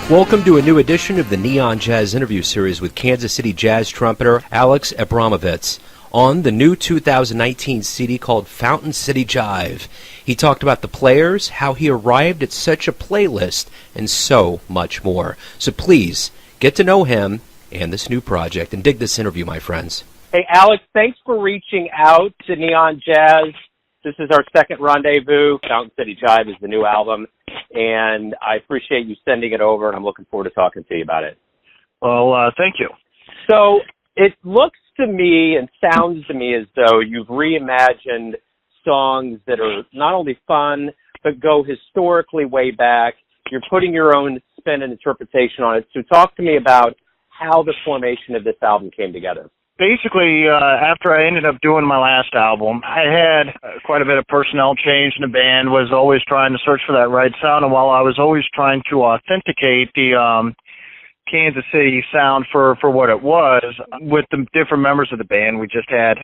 Welcome to a new edition of the Neon Jazz interview series with Kansas City jazz trumpeter Alex Abramovitz on the new 2019 CD called Fountain City Jive. He talked about the players, how he arrived at such a playlist, and so much more. So please, get to know him and this new project, and dig this interview, my friends. Hey, Alex, thanks for reaching out to Neon Jazz. This is our second rendezvous. Fountain City Jive is the new album, and I appreciate you sending it over, and I'm looking forward to talking to you about it. Well, thank you. So it looks to me and sounds to me as though you've reimagined songs that are not only fun, but go historically way back. You're putting your own spin and interpretation on it. So talk to me about how the formation of this album came together. Basically, after I ended up doing my last album, I had quite a bit of personnel change in the band, was always trying to search for that right sound, and while I was always trying to authenticate the Kansas City sound for what it was, with the different members of the band, we just had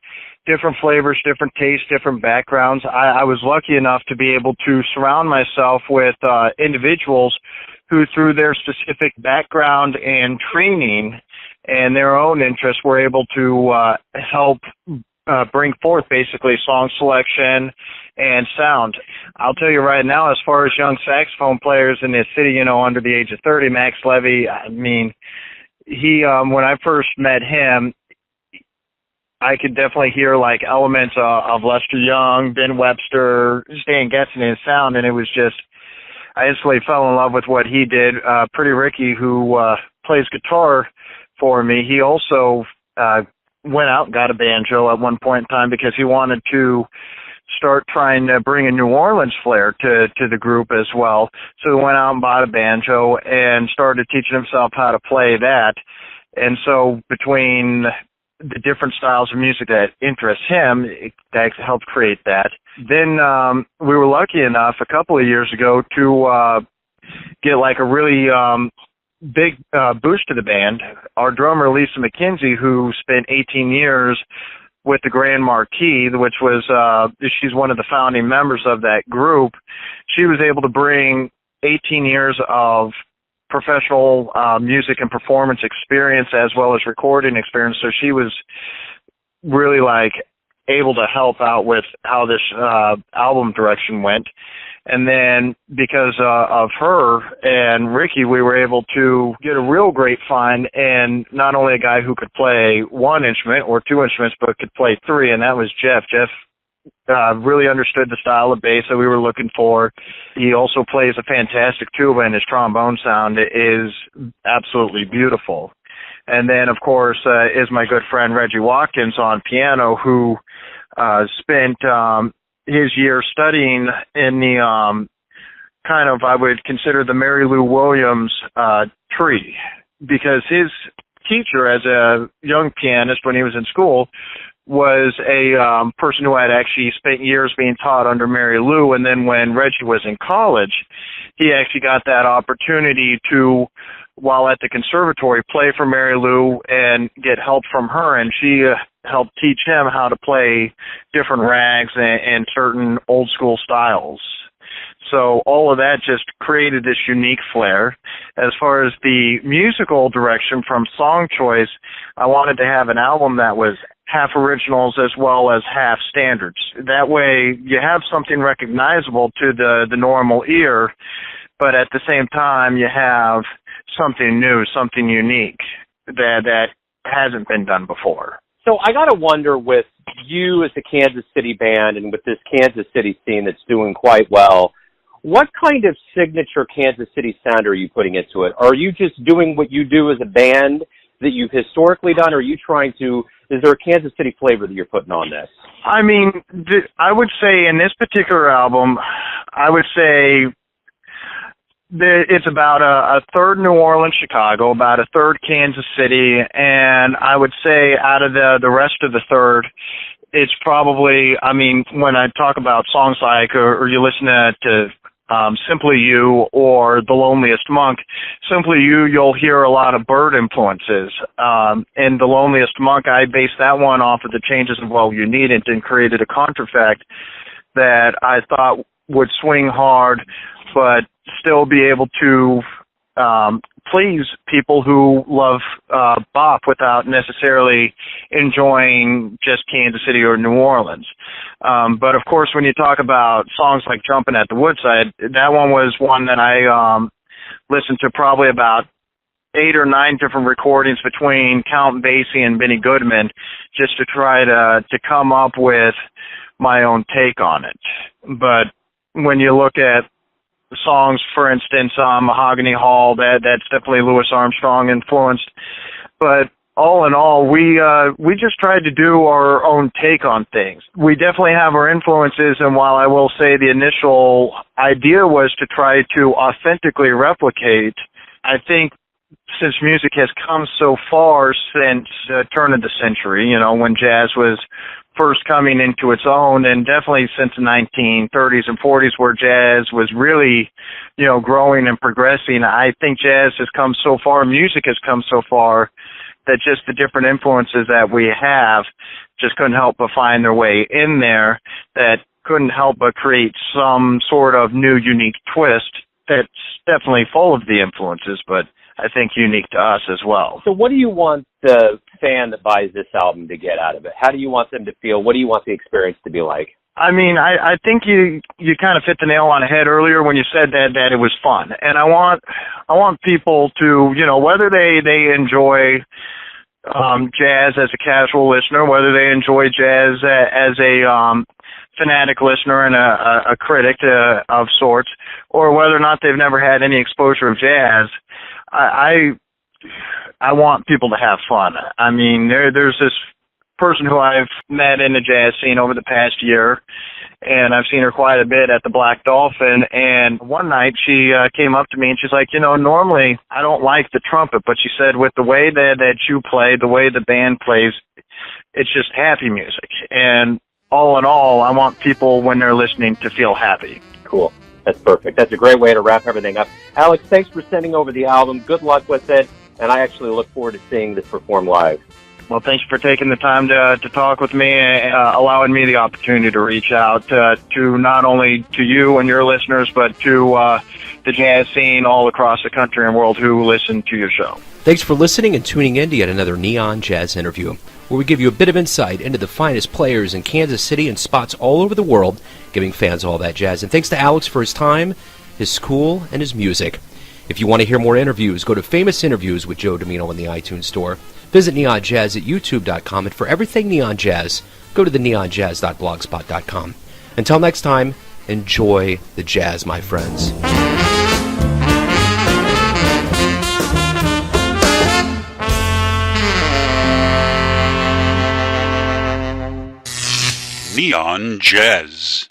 different flavors, different tastes, different backgrounds. I was lucky enough to be able to surround myself with individuals who, through their specific background and training and their own interests, were able to help bring forth basically song selection and sound. I'll tell you right now, as far as young saxophone players in this city, under the age of 30, Max Levy, I mean, he, when I first met him, I could definitely hear like elements of Lester Young, Ben Webster, Stan Getz in his sound, and it was just, I instantly fell in love with what he did. Pretty Ricky, who plays guitar for me, he also went out and got a banjo at one point in time because he wanted to start trying to bring a New Orleans flair to the group as well. So he went out and bought a banjo and started teaching himself how to play that. And so between the different styles of music that interest him, that helped create that. Then we were lucky enough a couple of years ago to get like a really big boost to the band. Our drummer, Lisa McKenzie, who spent 18 years with the Grand Marquis, which was, she's one of the founding members of that group, she was able to bring 18 years of professional music and performance experience as well as recording experience. So she was really like able to help out with how this album direction went. And then because of her and Ricky, we were able to get a real great find, and not only a guy who could play one instrument or two instruments, but could play three, and that was Jeff. Jeff really understood the style of bass that we were looking for. He also plays a fantastic tuba, and his trombone sound is absolutely beautiful. And then, of course, is my good friend Reggie Watkins on piano, who spent his year studying in the kind of, I would consider the Mary Lou Williams tree, because his teacher as a young pianist when he was in school was a person who had actually spent years being taught under Mary Lou, and then when Reggie was in college, he actually got that opportunity to, while at the conservatory, play for Mary Lou and get help from her, and she helped teach him how to play different rags and certain old school styles. So all of that just created this unique flair. As far as the musical direction from song choice, I wanted to have an album that was half originals as well as half standards. That way you have something recognizable to the normal ear, but at the same time you have something new, something unique that hasn't been done before. So I got to wonder, with you as a Kansas City band and with this Kansas City scene that's doing quite well, what kind of signature Kansas City sound are you putting into it? Are you just doing what you do as a band that you've historically done, or are you trying to, is there a Kansas City flavor that you're putting on this? I mean, I would say in this particular album, I would say it's about a third New Orleans, Chicago, about a third Kansas City, and I would say out of the rest of the third, it's probably, I mean, when I talk about songs like, or you listen to Simply You or The Loneliest Monk, Simply You, you'll hear a lot of Bird influences. In The Loneliest Monk, I based that one off of the changes of Well You Need It and created a contrafact that I thought would swing hard but still be able to please people who love bop without necessarily enjoying just Kansas City or New Orleans. But of course, when you talk about songs like Jumpin' at the Woodside, that one was one that I listened to probably about 8 or 9 different recordings between Count Basie and Benny Goodman, just to try to come up with my own take on it. But when you look at songs, for instance, Mahogany Hall, that's definitely Louis Armstrong influenced. But all in all, we just tried to do our own take on things. We definitely have our influences, and while I will say the initial idea was to try to authentically replicate, I think since music has come so far since the turn of the century, you know, when jazz was first coming into its own, and definitely since the 1930s and 40s where jazz was really, you know, growing and progressing, I think jazz has come so far, music has come so far, that just the different influences that we have just couldn't help but find their way in there, that couldn't help but create some sort of new, unique twist that's definitely full of the influences, but I think unique to us as well. So what do you want the fan that buys this album to get out of it? How do you want them to feel? What do you want the experience to be like? I mean, I think you kind of hit the nail on the head earlier when you said that it was fun. And I want people to, you know, whether they enjoy jazz as a casual listener, whether they enjoy jazz as a fanatic listener and a critic of sorts, or whether or not they've never had any exposure of jazz, I want people to have fun. I mean, there's this person who I've met in the jazz scene over the past year, and I've seen her quite a bit at the Black Dolphin, and one night she came up to me and she's like, you know, normally I don't like the trumpet, but she said with the way that you play, the way the band plays, it's just happy music. And all in all, I want people when they're listening to feel happy. Cool. That's perfect. That's a great way to wrap everything up. Alex, thanks for sending over the album. Good luck with it, and I actually look forward to seeing this performed live. Well, thanks for taking the time to talk with me and allowing me the opportunity to reach out to not only to you and your listeners, but to the jazz scene all across the country and world who listen to your show. Thanks for listening and tuning in to yet another Neon Jazz interview, where we give you a bit of insight into the finest players in Kansas City and spots all over the world, giving fans all that jazz. And thanks to Alex for his time, his school, and his music. If you want to hear more interviews, go to Famous Interviews with Joe Domino in the iTunes Store. Visit Neon Jazz at youtube.com, and for everything Neon Jazz, go to the neonjazz.blogspot.com. Until next time, enjoy the jazz, my friends. Neon Jazz.